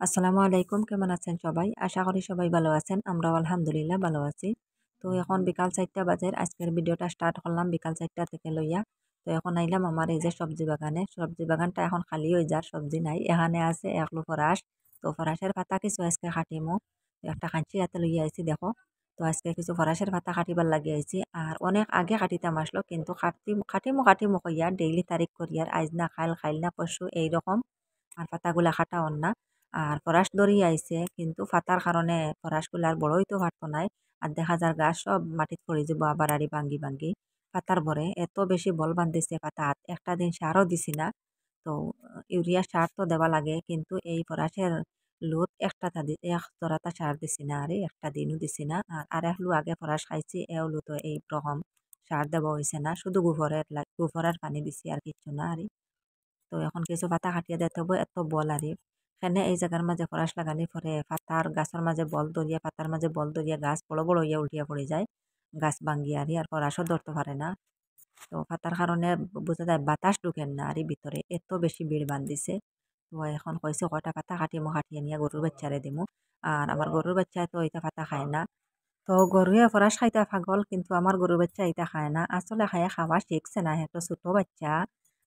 আসসালামু আলাইকুম, কেমন আছেন সবাই? আশা করি সবাই ভালো আছেন। আমরাও আলহামদুলিল্লাহ ভালো আছি। তো এখন বিকাল ৪টা বাজে। আজকের ভিডিওটা স্টার্ট করলাম বিকাল ৪টা থেকে লইয়া। তো এখন আইলাম আমার এই যে সবজি বাগানে। সবজি বাগানটা এখন খালি হয়ে যার, সবজি নাই। এখানে আছে একলো ফরাস। তো ফরাসের পাতা কিছু আজকে কাটিমু। তো একটা কাঁচি হাতে লইয়া আইছি দেখো। তো আজকে কিছু ফরাসের পাতা কাটিবার লাগি আইছি। আর অনেক আগে কাটিতাম আসলো, কিন্তু কাটিমু কইয়া ডেইলি তারিখ করিয়ার আইজ না খাইল, খাইল না পরশু এইরকম। আর পাতাগুলা কাটা না। আর ফরাস দড়ি আইছে, কিন্তু ফাতার কারণে ফরাসগুলো আর বড় হইতে পারতো নাই। আর দেখা যার গাছ সব মাটিত পড়ে যাব আবার আড়ি ভাঙ্গি ভাঙ্গি। পাতার ভরে এত বেশি বল বান্ধিছে পাতাত, একটা দিন সারও দিছি না। তো ইউরিয়া সার তো দেওয়া লাগে, কিন্তু এই ফরাসের লুত এক জোড়াটা সার দিছি না, আরে একটা দিনও দিছি না। আর এক লু আগে ফরাস খাইছি, এও লু তো এই রকম সার দেওয়া হয়েছে না, শুধু গোবরের পানি দিছি আর কিচ্ছু না আরে। তো এখন কিছু পাতা কাটিয়ে দিতে হবে, এত বল আরে। এখানে এই জায়গার মাঝে ফরাস লাগানি পরে পাতার গাছের মাঝে বল দরিয়া, পাতার মাঝে বল দরিয়া, গাছ বড় বড় হইয়া উল্টিয়া পড়ে যায়। গাছ ভাঙ্গি আরি, আর ফরাসও ধরতে পারে না। তো পাতার কারণে বোঝা যায় বাতাস ঢুকেন না আরে ভিতরে, এত বেশি ভিড় বান্ধিছে। তো এখন কইছে কয়টা পাতা কাটিমু, কাটিয়ে নিয়ে গরুর বাচ্চারে দিমু। আর আমার গরুর বাচ্চায় তো এটা পাতা খায় না। তো গরুয়ে ফরাস খাইতে পাগল, কিন্তু আমার গরুর বাচ্চা এটা খায় না। আসলে খায়, খাওয়া শিখছে না, একটা ছোট বাচ্চা।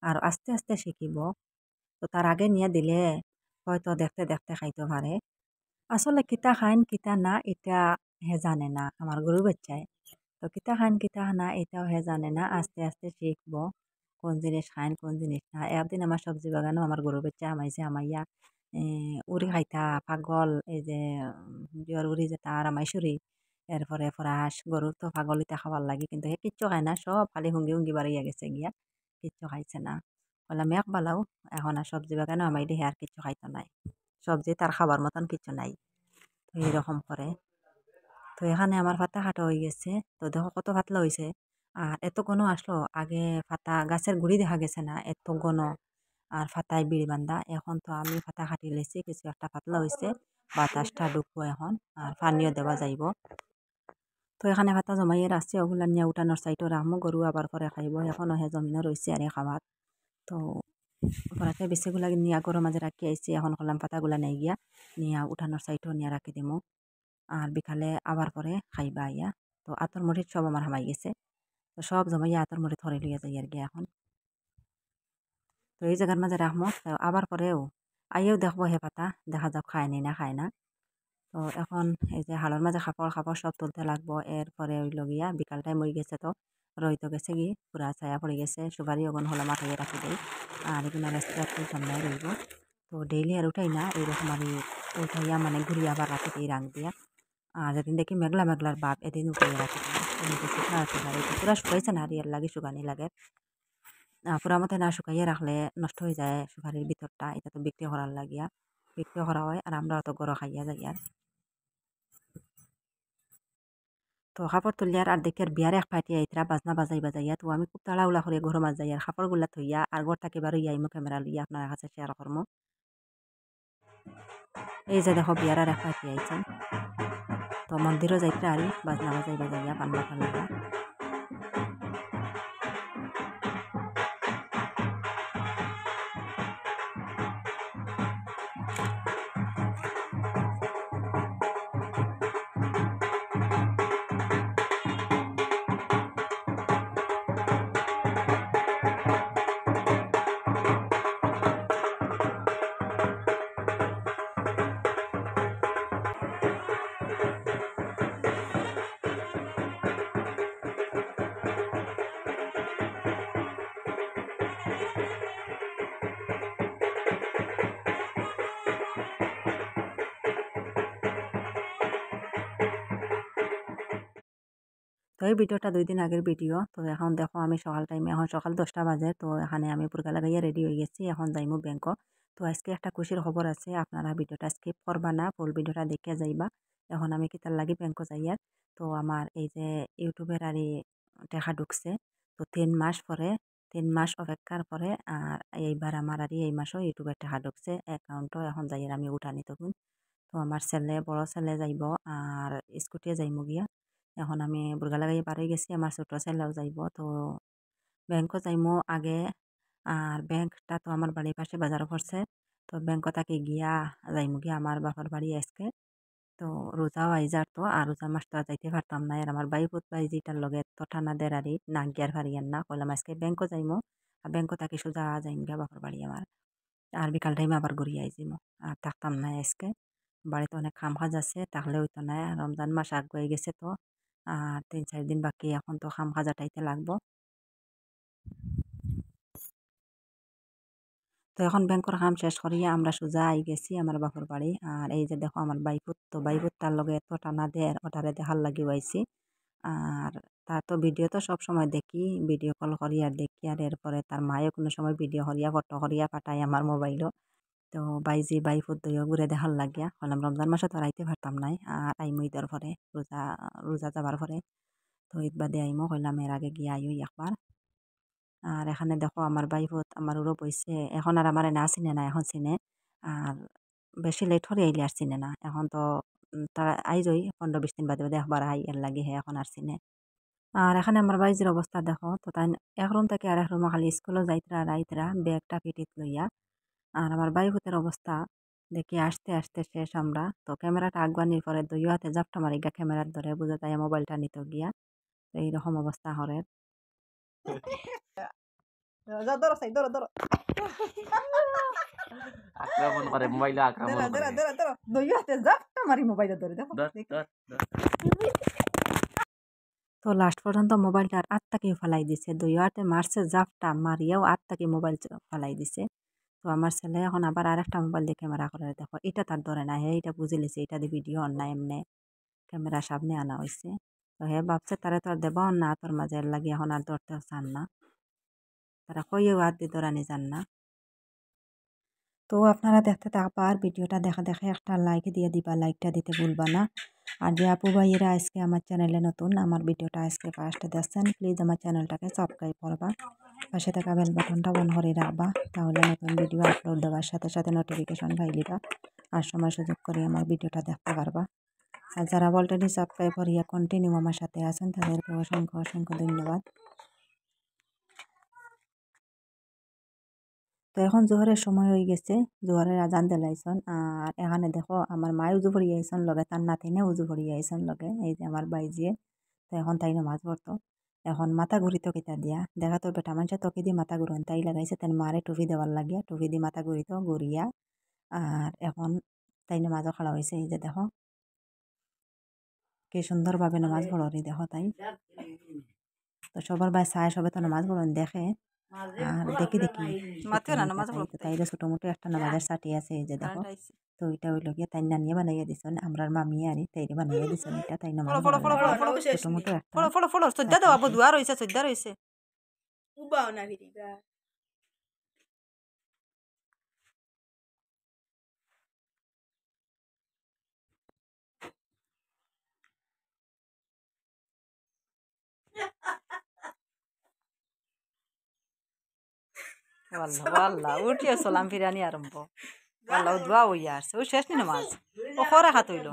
আর আস্তে আস্তে শিখিব। তো তার আগে নিয়ে দিলে হয়তো দেখতে দেখতে খাইতে পারে। আসলে কিতা খাইন কিতা না এটা হে জানে না আমার গরু বাচ্চায়। তো কিতা খাইন কিতা না এটাও হে জানে না, আস্তে আস্তে শিখবো কোন জিনিস খাইন কোন জিনিস না। একদিন আমার সবজি বাগানও আমার গরু বাচ্চা আমাইছে, আমাইয়া উড়ি খাইতা পাগল, এই যে জোর উড়ি যে তার আমাইছুরি। এরপরে ফরাস গরুর তো পাগলিতে খাবার লাগে, কিন্তু হে কিচ্ছু খায় না, সব খালি হুঙ্গি হুঙ্গি বাড়িয়া গেছে গিয়া, কিচ্ছু খাইছে না। বললাম এক বালাও, এখন আর সবজি বাগানও আমাই দেখে আর কিচ্ছু খাইতো নাই। সবজি তার খাবার মতন কিছু নাই। তো এইরকম করে। তো এখানে আমার পাতা কাটা হয়ে গেছে। তো দেখো কত পাতলা হয়েছে। আর এত ঘন আসলো, আগে পাতা গাছের গুড়ি দেখা গেছে না, এত ঘন। আর পাতায় বিড়ি বান্ধা। এখন তো আমি পাতা কাটি লেছি, কিছু একটা পাতলা হয়েছে। বাতাসটা ঢুকবো এখন। আর পানিও দেওয়া যাইব। তো এখানে পাতা জমাইয়ে রাখছি, ওগুলা নিয়ে উঠানোর সাইডও রাখবো, গরু আবার করে খাইব। এখনো হে জমিনও রয়েছে আর খাবার। তো পরাতে বেশিগুলা নিয়ে গরুর মাঝে রাখি আইছি, এখন করলাম পাতাগুলা নিয়ে গিয়া নিয়ে উঠানোর সাইডও নিয়ে রাখি দিমু। আর বিকালে আবার পরে খাইবা আইয়া। তো আতর মরিচ সব আমার হামাই গেছে। তো সব জমাইয়া আতর মরিচ ধরে লইয়া যাই আর কি এখন। তো এই জায়গার মাঝে রাখবো, তো আবার পরেও আইয়েও দেখবো হে পাতা, দেখা যাক খায় নি না খায় না। তো এখন এই যে হাড়ের মাঝে কাপড় কাপড় সব তুলতে লাগবো, এরপরে ওই লগিয়া বিকাল টাইম হয়ে গেছে। তো রইতো গেছে কি পুরা ছায়া পড়ে গেছে, সুপারি ওগুন হলো মাথায় রাখি দেয়। আর এগুলো রেস্টুরেন্ট সামনে রইব। তো ডেইলি আর উঠাই না, এইরকম আর উঠাইয়া মানে ঘুরিয়ে আবার রাখি দিই রাং দিয়া। আর যেদিন দেখি মেঘলা মেঘলার ভাব, এদিন উঠাইয়া রাখি দিই। এমনিতে শুকনা আছে না, এটা পুরা শুকাইছে না আর ইয়ার লাগে শুকানি লাগে। পুরা মতে না শুকাইয়া রাখলে নষ্ট হয়ে যায় সুপারির ভিতরটা, এটা তো বিক্রি করার লাগিয়া বিক্রি করা হয়, আর আমরা তো গরো খাইয়া যাই আর। তো কাপড় তুলিয়ার আর দেখি আর বিয়ার এক পাইটি আইতরা বাজনা বাজাই বাজাইয়া। তো আমি খুব তাড়াহুড়া করে ঘর মাঝ যাই আর কাপড়গুলা থইয়া আর ঘর থেকে বার হইয়া আইমু, ক্যামেরা লইয়া আপনার কাছে শেয়ার করমু। এই যে দেখো বিয়ার আর এক পাইটি আইছেন। তো মন্দিরও যাইতরা আরি বাজনা বাজাই বাজাইয়া পান বাটা লইয়া। তো এই ভিডিওটা ২ দিন আগের ভিডিও। তো এখন দেখো আমি সকাল টাইমে, এখন সকাল ১০টা বাজে। তো এখানে আমি বোরকা লাগাইয়া রেডি হয়ে গেছি, এখন যাইমু ব্যাংকও। তো আজকে একটা খুশির খবর আছে, আপনারা ভিডিওটা স্কিপ করবা না, ফুল ভিডিওটা দেখে যাইবা। এখন আমি কিতার লাগি ব্যাংকও যাইয়ার। তো আমার এই যে ইউটিউবের আর টাকা ঢুকছে। তো ৩ মাস পরে, ৩ মাস অপেক্ষার পরে আর এইবার আমার আর এই মাসও ইউটিউবের টাকা ঢুকছে অ্যাকাউন্টও। এখন যাইয়ার আমি উঠানি তখন। তো আমার ছেলে, বড় ছেলে যাইব, আর স্কুটিয়ে যাইমু গিয়া। এখন আমি বুর্গা লাগাই পার হয়ে গেছি, আমার ছোট ছেলেও যাইব। তো ব্যাংকও যাইমু আগে। আর ব্যাংকটা তো আমার বাড়ির পাশে বাজারও পড়ছে। তো ব্যাংক থাকি গিয়া যাইমু গিয়া আমার বাপর বাড়ি আজকে। তো রোজাও আইজার তো আর রোজার মাস তো আর যাইতে পারতাম না। আর আমার বাইপুত বাই যেটার লগে তো ঠান্ডা দেরারি না গিয়ার পারিয়ান না কইলাম আজকে ব্যাংকও যাইমু আর ব্যাংক থাকি সোজা যাইম গিয়া বাপর বাড়ি আমার। আর বিকাল টাইমে আবার ঘুরিয়ে আইজিমু আর থাকতাম না আজকে। বাড়িতে অনেক কাম কাজ আছে তাহলে হইতো না রমজান মাস আগুয়ে গেছে তো আর 3-4 দিন বাকি এখন তো কাম কাজ আটাইতে লাগবো। তো এখন ব্যাংকর কাম শেষ করিয়া আমরা সোজা আই গেছি আমার বাপর বাড়ি। আর এই যে দেখো আমার বাইপুত তো বাইপুত তার লগে এত টানা দেয় ওটারে দেখার লাগি আইছি। আর তার তো ভিডিও তো সব সময় দেখি ভিডিও কল করি আর দেখি আর এরপরে তার মায়েও কোনো সময় ভিডিও করিয়া ফটো করিয়া পাঠায় আমার মোবাইলও। তো বাইজি বাইফুত দইও ঘুরে দেখার লাগিয়া হলাম রমজান মাসে তো আর আইতে পারতাম নাই আর আইমু ঈদের পরে রোজা রোজা যাবার পরে। তো ঈদ বাদে আইমু কইলাম এর আগে গিয়ে আইও একবার। আর এখানে দেখো আমার বাইফুত আমার উড়ো বইছে এখন আর আমার না চিনে না এখন চিনে। আর বেশি লেট হরে আইলে আর চিনে না এখন তো তারা আইজই 15-20 দিন বাদে বাদে একবার আই এর লাগে হে এখন আর চিনে। আর এখানে আমার বাইজির অবস্থা দেখো তো তাই এক রুম থেকে আর এক রুমে খালি স্কুলে যাইতরা রাইতরা ব্যাগটা পিঠিত লইয়া। আর আমার বাইভূতের অবস্থা দেখি আসতে আসতে শেষ আমরা তো ক্যামেরাটা আগুয়ানির পরে দুই হাতে জাপটা মারি গা ক্যামেরার ধরে বুঝে তাই মোবাইলটা নিত গিয়া তো এইরকম অবস্থা হরে। আক্রমণ করে মোবাইলে আক্রমণ করে দুই হাতে জাপটা মারি মোবাইলে ধরে দেখো তো লাস্ট পর্যন্ত মোবাইলটা আর আত্মাকে ফেলাই দিছে দুই হাতে মারছে জাপটা মারিয়াও আত্মাকে মোবাইল ফেলাই দিছে। তো আমার ছেলে এখন আবার আরেকটা মোবাইল দিয়ে ক্যামেরা করে দেখো এটা তার ধরে না হে এটা বুঝে লিছে এটা দিয়ে ভিডিও অন না এমনি ক্যামেরা সামনে আনা হয়েছে। তো হে ভাবছে তারা তো আর দেব না তোর মাঝে লাগি এখন আর ধরতে চান না তারা কইও হাত দিয়ে ধরানি যান না। তো আপনারা দেখতে থাকবা আর ভিডিওটা দেখা দেখে একটা লাইক দিয়ে দিবা লাইকটা দিতে ভুলবা না। আর যে আপু ভাইয়েরা আজকে আমার চ্যানেলে নতুন আমার ভিডিওটা আজকে ফার্স্ট দেখছেন প্লিজ আমার চ্যানেলটাকে সাবস্ক্রাইব করবা পাশে থাকা বেল বাটনটা অন করে রাখবা তাহলে নতুন ভিডিও আপলোড দেওয়ার সাথে সাথে নোটিফিকেশন পাইলিবা আর সময় সুযোগ করে আমার ভিডিওটা দেখতে পারবা। আর যারা অলরেডি সাবস্ক্রাইব করিয়া কন্টিনিউ আমার সাথে আছেন তাদেরকে অসংখ্য অসংখ্য ধন্যবাদ। তো এখন জোহরের সময় হয়ে গেছে জোহরের আজান দিলাইছন আর এখানে দেখো আমার মায় উজু ভরিয়ে আইসন লগে তার নাতিনে উজু ভরিয়ে আইসন লগে এই যে আমার বাইজিয়ে। তো এখন তাই নামাজ পড়তো এখন মাথা ঘুরিত কিতা দিয়া দেখা তো বেটা মানুষের তকি দিয়ে মাথা ঘুরন তাই লাগাইছে তাই মারে টুপি দেওয়ার লাগিয়া টুপি দিয়ে মাথা ঘুরিত ঘুরিয়া। আর এখন তাই নামাজও খাড়া হয়েছে এই যে দেখো কি সুন্দরভাবে নামাজ পড়ি দেখো তাই। তো সবার বাই চায় সবে তো নামাজ পড়ন দেখে আর দেখি দেখি তাইলে ছোট মোটো একটা নামাজের সাটি আছে এই যে দেখো। তো এটা হইল গিয়ে তাই নানিয়ে বানাইয়া দিছেন আমরা মামিয়ে আরি তাইরে বানাইয়া দিছেন এটা তাই নামাজ ছোট মোটো একটা والله والله উঠিয়ে সালাম ফিরানি আরম্ভ والله দোয়া হইয়া আসছে ও শেষ নি নামাজ ও খরা খাত হইল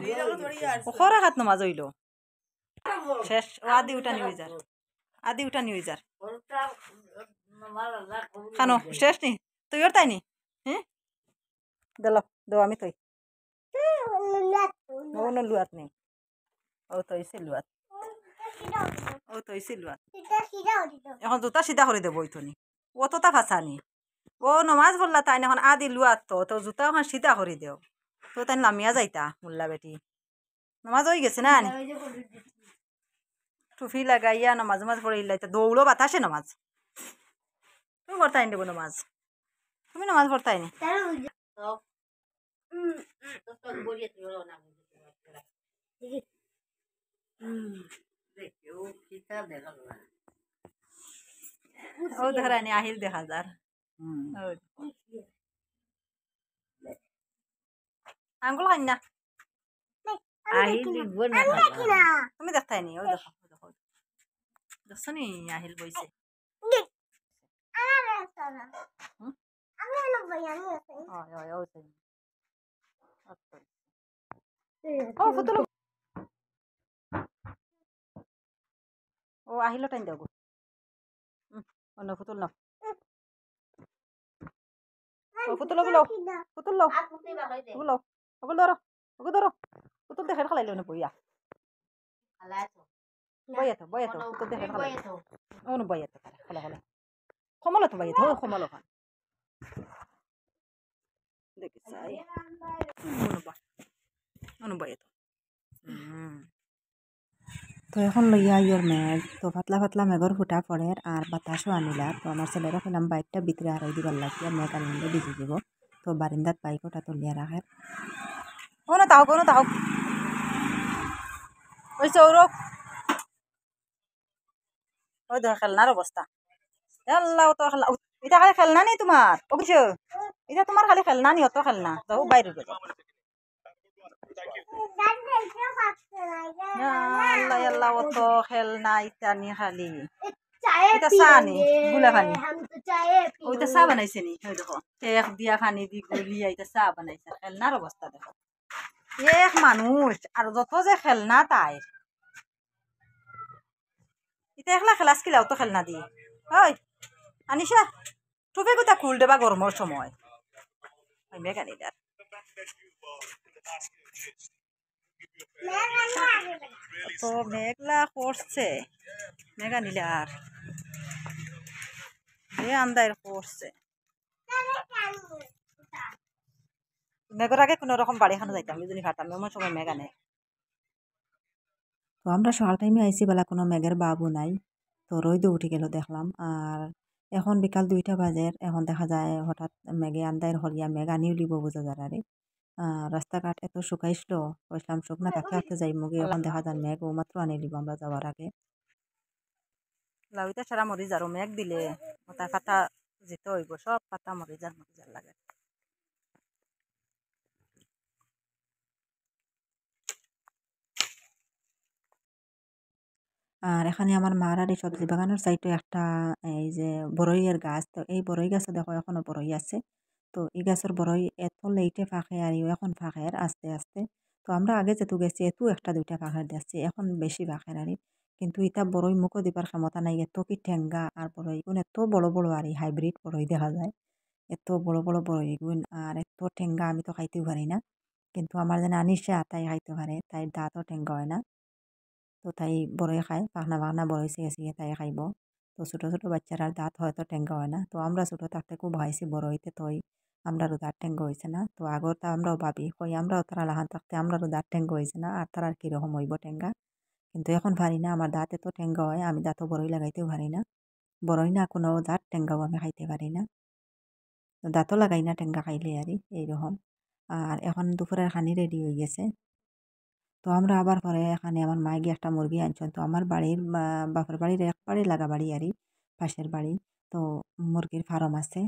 ও খরা খাত নামাজ হইল শেষ ও আদি উঠা নিয়ে যার আদি উঠা নিয়ে যার খানো শেষ নি তুই ওর তাই নি হ্যাঁ দিল দেও আমি তুই ও ন লুয়াত নেই ও তো এসে লুয়াত ও তো এসে লুয়াত এখন জুতা সিধা করে দেবো ওইথনি ও তো তা ফাঁসানি ও নমাজ পড়লা তাই এখন আদি লুয়াত তো জুতা ওখান সিধা করে দেও তো তাই নামিয়া যাইতা মুল্লা বেটি নমাজ হয়ে গেছে না টুফি লাগাইয়া নমাজ মাজ পড়ে ইলাইতা দৌড়ো বাতাসে নমাজ তুমি পড়তাই দেবো নমাজ তুমি নমাজ পড়তাই নি ও ধরানি আহিল দেখা যার আঙ্গুল খাই না তুমি দেখতাই নি ওই দেখো দেখছো নি আহিল বইছে ও আহিল টাইম দেব অন্য ফুতুল না পুতুল ওগুলো পুতুল লো ওগুলো ওগুলো ধরো ওগুলো ধরো পুতুল দেখে খেলাইলো না বইয়া বইয়া তো পুতুল দেখে খেলাইলো ও বইয়া তো খেলা খেলা কমলো তো বইয়া তো কমলো খান দেখি চাই বইয়া তো এখন লইয়া ইয়োর মেঘ তো পাতলা পাতলা মেঘর ফুটা পড়ে আর বাতাসও আনিলা তো আমার ছেলেরা খেলাম বাইকটা ভিতরে আড়াই দিবার লাগিয়া মেঘ আনিলে ভিজে দিব তো বারিন্দাত বাইক ওটা তুলিয়া রাখে কোনো তাও ওই সৌরভ ওই ধর খেলনার অবস্থা আল্লাহ তো খেলা এটা খালি খেলনা নেই তোমার ও কিছু এটা তোমার খালি খেলনা নি অত খেলনা যাও বাইরে যাও আল্লাহ আল্লাহ অত খেলনা ইটা নি খালি এটা চা নি গুলা খানি ওইটা চা বানাইছে নি ওই দেখো টেক দিয়া খানি দি গুলিয়া এটা চা বানাইছে খেলনার অবস্থা দেখো এক মানুষ আর যত যে খেলনা তাই এটা একলা খেলাস কিলাও তো খেলনা দি ওই আনিশা টুপে কোথা খুল দেবা গরমের সময় ওই মেঘানিটার তো মেঘলা করছে মেঘানিলার আন্দার করছে মেঘর আগে কোনো রকম বাড়ি খানো যাইতাম দুজনই খাতাম এমন সময় মেঘা নেই তো আমরা সকাল টাইমে আইসি বেলা কোনো মেঘের বাবু নাই তো রোদও উঠে গেল দেখলাম আর এখন বিকাল 2টা বাজে এখন দেখা যায় হঠাৎ মেঘে আন্দার হরিয়া মেঘ আনিও লিব বোঝা যারে রাস্তাঘাট এত শুকাইছিল কইসলাম শুকনা থাকতে থাকতে যাই মুগে এখন দেখা যায় মেঘ ও মাত্র আনি লিব আমরা যাওয়ার আগে লাউইটা সারা মরি যারো মেঘ দিলে তার পাতা যেতে হইব সব পাতা মরি যার লাগে আর এখানে আমার মার আর এই সবজি বাগানের সাইডে একটা এই যে বড়ইয়ের গাছ তো এই বড়ই গাছে দেখো এখনো বড়ই আছে তো এই গাছের বড়ই এত লেটে ফাঁকে আর এখন ফাঁকের আস্তে আস্তে তো আমরা আগে যেহেতু গেছি এত একটা দুইটা ফাঁকের দিচ্ছি এখন বেশি ফাঁকের আর কিন্তু এটা বড়ই মুখো দিবার ক্ষমতা নাই এত কি ঠেঙ্গা আর বড়ই গুণ এত বড় বড় আর হাইব্রিড বড়ই দেখা যায় এত বড় বড় বড়ই গুণ আর এত ঠেঙ্গা আমি তো খাইতেও পারি না কিন্তু আমার যেন আনিসে তাই খাইতে পারে তাই দাঁতও ঠেঙ্গা হয় না তো তাই বড়ই খায় পাখনা পাখনা বড়ই চেয়ে চেয়ে তাই খাইব তো ছোটো ছোটো বাচ্চারা দাঁত হয়তো টেঙ্গা হয় না তো আমরা ছোটো থাকতে খুব ভাইছি বড়ইতে তই আমরারও দাঁত টেঙ্গা হয়েছে না তো আগত আমরাও ভাবি কই আমরাও তারা লাহান থাকতে আমরারও দাঁত টেঙ্গা হয়েছে না আর তারা কীরকম হইব টেঙ্গা কিন্তু এখন পারি না আমার দাঁত এত টেঙ্গা হয় আমি দাঁতও বড়ই লাগাইতেও পারি না বড়ই না কোনো দাঁত টেঙ্গাও আমি খাইতে পারি না তো দাঁতও লাগাই না টেঙ্গা খাইলে আর এইরকম আর এখন দুপুরের খানি রেডি হয়ে গেছে তো আমরা আবার পরে এখানে আমার মায়ে গিয়ে একটা মুরগি আনছেন তো আমার বাড়ির বাপের বাড়ির একবারে লাগা বাড়ি আরই পাশের বাড়ি তো মুরগির ফার্ম আছে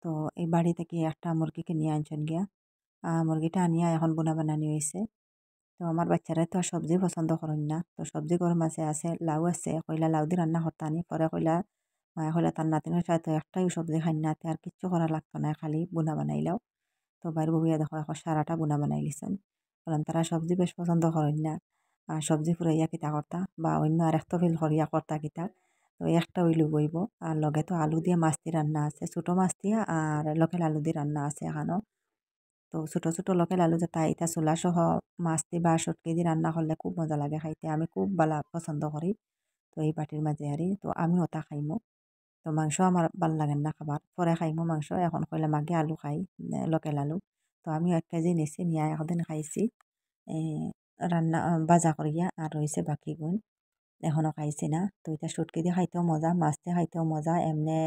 তো এই বাড়ি থেকে একটা মুরগিকে নিয়ে আনছেন গিয়া মুরগিটা আনিয়া এখন বোনা বানানি হয়েছে তো আমার বাচ্চারা তো আর সবজি পছন্দ করেন না তো সবজি গরম আছে লাউ আছে কইলা লাউ দিয়ে রান্না করতে আনি পরে কইলা মায়া কইলা তার নাতিনের সাথে একটাই সবজি খাই না আর কিচ্ছু করা লাগতো না খালি বোনা বানাইলাও তো বাইর বইয়া দেখো এখন সারাটা বোনা বানাই লিছেন কারণ তারা সবজি বেশ পছন্দ করেন না আর সবজি ফুরাইয়া কিতা করতা বা অন্য আর একটা ফিল করিয়া করতা কিতা তো একটা উইলু বইব আর লগে তো আলু দিয়ে মাছ দিয়ে রান্না আছে ছোটো মাছ দিয়া আর লোকেল আলু দিয়ে রান্না আছে এখানো তো ছোটো ছোটো লোকেল আলু যেটা এটা চোলা সহ মাছ দিয়ে বা সটকি দিয়ে রান্না করলে খুব মজা লাগে খাইতে আমি খুব ভালো পছন্দ করি তো এই পাটির মাঝে আরই তো আমি ওটা খাইমো তো মাংস আমার ভাল লাগেন না খাবার পরে খাইমো মাংস এখন কইলে মাগে আলু খাই লোকেল আলু তো আমি 1 কেজি নিছি নিয়ে একদিন খাইছি রান্না বাজা করিয়া আর রয়েছে বাকি গুণ এখনও খাইছি না তো এটা শুটকি দিয়ে খাইতেও মজা মাছ দিয়ে খাইতেও মজা এমনি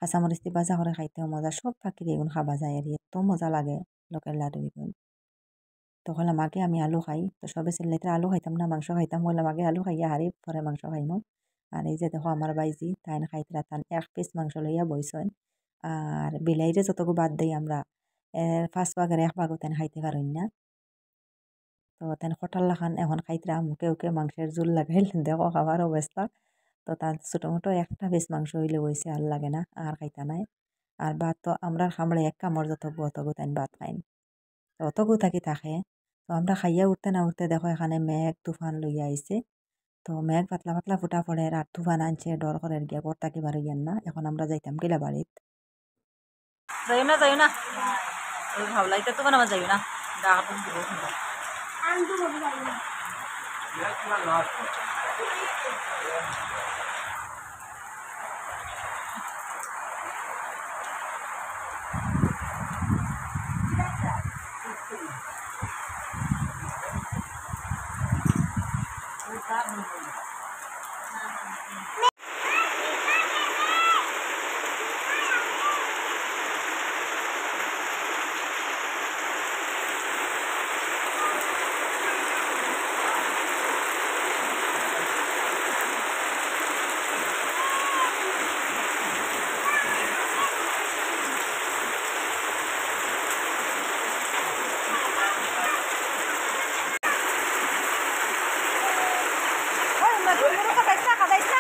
কাঁচামরিচ দিয়ে বাজা করে খাইতেও মজা সব পাখি এগুন খাবা যায় আর এত মজা লাগে লোকেল লাডু এগুন তখন আমাকে আমি আলু খাই তো সবে ছেলেটা আলু খাইতাম না মাংস খাইতাম বলে আমাকে আলু খাইয়া হারি পরে মাংস খাইমো আর এই যে দেখো আমার বাইজি তাই না খাইতে তান 1 পিস মাংস লইয়া বইছেন আর বিলাইরে যতটুকু বাদ দিই আমরা 5 ভাগের 1 ভাগও তেন খাইতে পারেন না তো তেন খটাল্লা খান এখন খাইতরা মুখে উকে মাংসের জোল লাগাইল দেখো খাবার অবস্থা তো তার ছোটো মোটো একটা পিস মাংস হইলে বইছে আর লাগে না আর খাইতা নাই আর ভাত তো আমরা খামড়ে এক কামড় যতগু অতগু তাই ভাত খাইন তো অতগু থাকি থাকে তো আমরা খাইয়া উঠতে না উঠতে দেখো এখানে মেঘ তুফান লইয়া আইছে তো মেঘ পাতলা পাতলা ফুটা পড়ে আর তুফান আনছে ডর করে গিয়া ঘর থাকি বারো না এখন আমরা যাইতাম গেলা বাড়িত যাইও না ভাবলাইতে তো বানাবা যাইও না ডাক দিব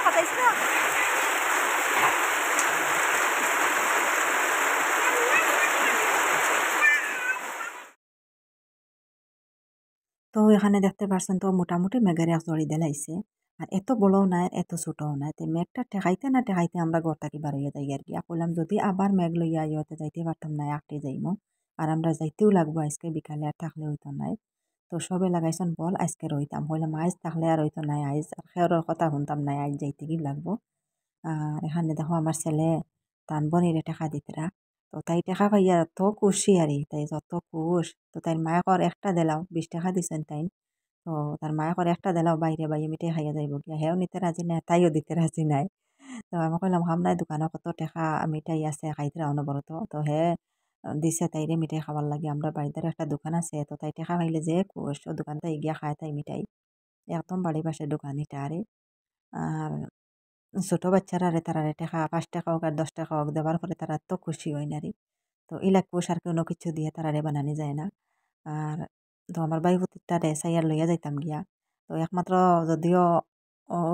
খাতাইছ না তো এখানে দেখতে পাচ্ছেন তো মোটামুটি মেঘের এক জড়ি দেলাইছে আর এত বড়ও নাই এত ছোটও নাই তো মেঘটা ঠেকাইতে না ঠেকাইতে আমরা ঘর থাকি বার হইয়া যাই আর কি কইলাম যদি আবার মেঘ লইয়া ইয়েতে যাইতে পারতাম না আটে যাইমো আর আমরা যাইতেও লাগবো আজকে বিকালে আর থাকলে হইতো নাই তো সবে লাগাইছেন বল আজকে রইতাম হইলাম আইজ থাকলে আর হইতো নাই আইজ আর খেয়ারের কথা শুনতাম নাই আইজ যাইতে কি লাগবো আর এখানে দেখো আমার ছেলে তান বনিরে টাকা দিতরা তো তাই টাকা পাইয়া এত খুশি আরে তাই যত খুশ তো তাই মায়াকর একটা দিলাও 20 টাকা দিছেন তাই তো তার মায়াকর একটা দিলাও বাইরে বাইরে মিঠাই খাইয়া যাইব গিয়া হেও নিতে রাজি নাই তাইও দিতে রাজি নাই তো আমি কইলাম হামনাই দোকানে কত টাকা মিঠাই আছে খাইতে অনবরত তো হে দিছে তাইরে মিঠাই খাবার লাগে আমরা বাড়িতে একটা দোকান আছে তো তাই টাকা পাইলে যে খুশ ও দোকানটা গিয়া খায় তাই মিঠাই একদম বাড়ি পাশে দোকান এটা আরে আর ছোট বাচ্চারা তারারে টাকা 5 টাকা হোক আর 10 টাকা হোক দেওয়ার পরে তারা তো খুশি হয় নারী তো ইলাক পোষ আর কোনো কিছু দিয়ে তারারে বানানি যায় না আর তো আমার বাই ভতিরটারে সাইয়ার লইয়া যাইতাম গিয়া তো একমাত্র যদিও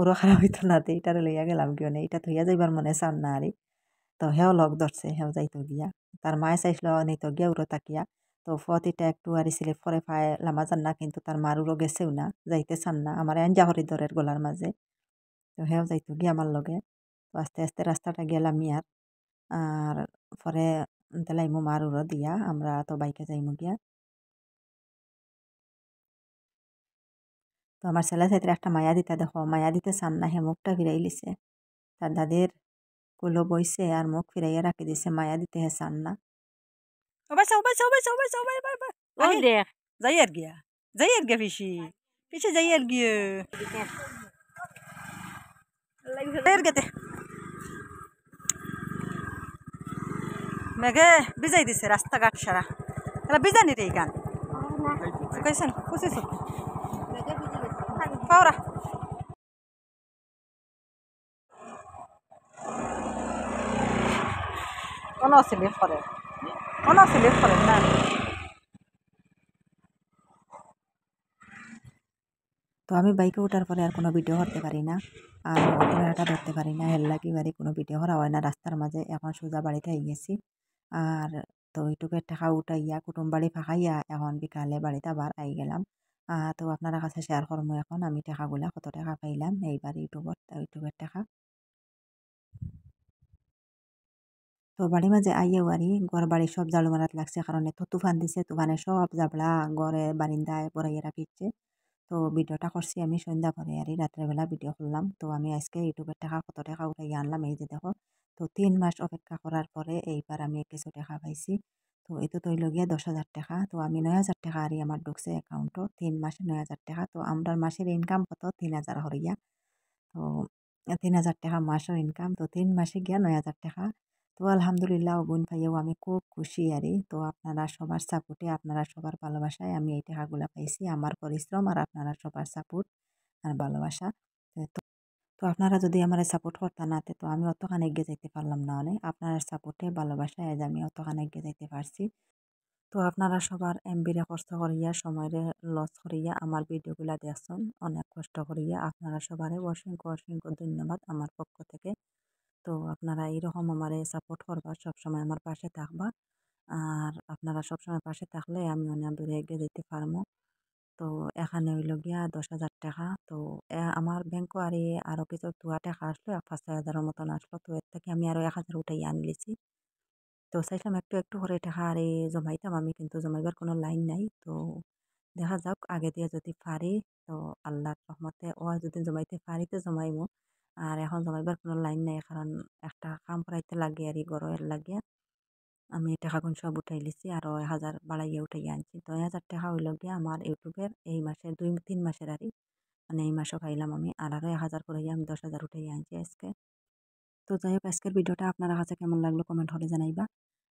ওরও খারাপ হইতো না তো এটারে লইয়া গেলাম গিয়ে নেই এটা থইয়া যাইবার মনে চান না আরে তো হেও লগ ধরছে হেও যাইতো গিয়া তার মায়ে চাইছিল নিত গিয়া উড়ো তাকিয়া তো ফতিটা একটু আরি স্লিপ করে পায়ে লামা যান না কিন্তু তার মার উড়ো গেছেও না যাইতে চান না আমার আঞ্জা হরি দরের গলার মাঝে তো হেও যাইতো গিয়া আমার লগে তো আস্তে আস্তে রাস্তাটা গেলাম ইয়ার আর পরে তেলাইমু মার উড়ো দিয়া আমরা তো বাইকে যাইমু গিয়া তো আমার ছেলে সাইতে একটা মায়া দিতে দেখো মায়া দিতে চান না হে মুখটা ফিরাই লিছে তার দাদির কুলো বইছে আর মুখ ফিরাইয়া রাখি দিছে মায়া দিতে হে চান না ওই দেখ যাই আর গিয়া পিসি পিসি যাই আর গিয়ে গেতে মেঘে বিজাই দিছে রাস্তাঘাট সারা এলা বিজানি রে এই গান কইছেন খুশিছ পাওরা কোনো স্লিপ করে না তো আমি বাইকে ওঠার পরে আর কোনো ভিডিও করতে পারি না আর ক্যামেরাটা ধরতে পারি না এর লাগি বাড়ি কোনো ভিডিও করা হয় না রাস্তার মাঝে এখন সোজা বাড়িতে আই গেছি আর তো ইউটিউবের টাকা উঠাইয়া কুটুম বাড়ি ফাঁকাইয়া এখন বিকালে বাড়িতে আবার আই গেলাম তো আপনারা কাছে শেয়ার করবো এখন আমি টাকাগুলা কত টাকা পাইলাম এইবার ইউটিউবের টাকা তো বাড়ি মাঝে আইয়া বাড়ি ঘর বাড়ি সব ঝাড়ু মারাত লাগছে কারণ এত তুফান দিছে তুফানে সব জাবলা ঘরে বারিন্দায় পড়াইয়া রাখিচ্ছে তো ভিডিওটা করছি আমি সন্ধ্যা পরে আর রাত্রেবেলা ভিডিও করলাম তো আমি আজকে ইউটিউবের টাকা কত টাকা উঠাই আনলাম এই যে দেখো তো 3 মাস অপেক্ষা করার পরে এইবার আমি কিছু টাকা পাইছি তো এটা তো লগিয়া 10,000 টাকা তো আমি 9,000 টাকা আর আমার ঢুকছে অ্যাকাউন্টও 3 মাসে 9,000 টাকা তো আমরা মাসের ইনকাম কত 3,000 হরিয়া তো 3,000 টাকা মাসও ইনকাম তো 3 মাসে গিয়া 9,000 টাকা তো আলহামদুলিল্লাহ বোন ভাইয়াও আমি খুব খুশি আরে তো আপনারা সবার সাপোর্টে আপনারা সবার ভালোবাসায় আমি এই টাকাগুলা পাইছি আমার পরিশ্রম আর আপনারা সবার সাপোর্ট আর ভালোবাসা তো তো আপনারা যদি আমার সাপোর্ট করতে না তো আমি অতখানি এগিয়ে যাইতে পারলাম না অনেক আপনার সাপোর্টে ভালোবাসায় আজ আমি অতখানি এগিয়ে যাইতে পারছি তো আপনারা সবার এমবিরে কষ্ট করিয়া সময়রে লস করিয়া আমার ভিডিওগুলা দেখছেন অনেক কষ্ট করিয়া আপনারা সবারে অসংখ্য অসংখ্য ধন্যবাদ আমার পক্ষ থেকে তো আপনারা এইরকম আমারে সাপোর্ট করবা সবসময় আমার পাশে থাকবা আর আপনারা সবসময় পাশে থাকলে আমি অনেক দূরে এগিয়ে যেতে পারবো তো এখানে হইল গিয়া 10,000 টাকা তো আমার ব্যাংকও আর আরও কিছু তুয়া টাকা আসলো 5,000 মতন আসলো তো এর থেকে আমি আরও 1,000 উঠাই আনলিছি তো চাইলাম একটু একটু করে টাকা আর জমাইতাম আমি, কিন্তু জমাইবার কোনো লাইন নাই। তো দেখা যাক আগে দিয়ে যদি পারি, তো আল্লাহর রহমতে ও যদি জমাইতে পারি তো জমাইমু। আর এখন জমাইবার কোনো লাইন নাই, কারণ একটা কাম করাইতে লাগে আর গড়ের লাগে। আমি টাকাগুন সব উঠাই লিছি, আরও 1000 বাড়াইয়া উঠাইয়া আনছি। তো 1000 টাকা হইল গিয়া আমার ইউটিউবের এই মাসে 2-3 মাসের আরই, মানে এই মাসও পাইলাম আমি। আর আরও 1000 করাইয়া আমি 10,000 উঠাইয়া আনছি আজকে। তো যাই হোক, আজকের ভিডিওটা আপনার কাছে কেমন লাগলো কমেন্ট করে জানাইবা।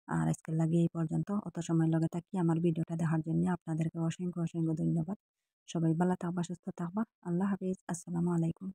আর আজকের লাগে এই পর্যন্ত। অত সময় লগে থাকি আমার ভিডিওটা দেখার জন্য আপনাদেরকে অসংখ্য অসংখ্য ধন্যবাদ। সবাই ভালো থাকবা, সুস্থ থাকবা। আল্লাহ হাফিজ। আসসালামু আলাইকুম।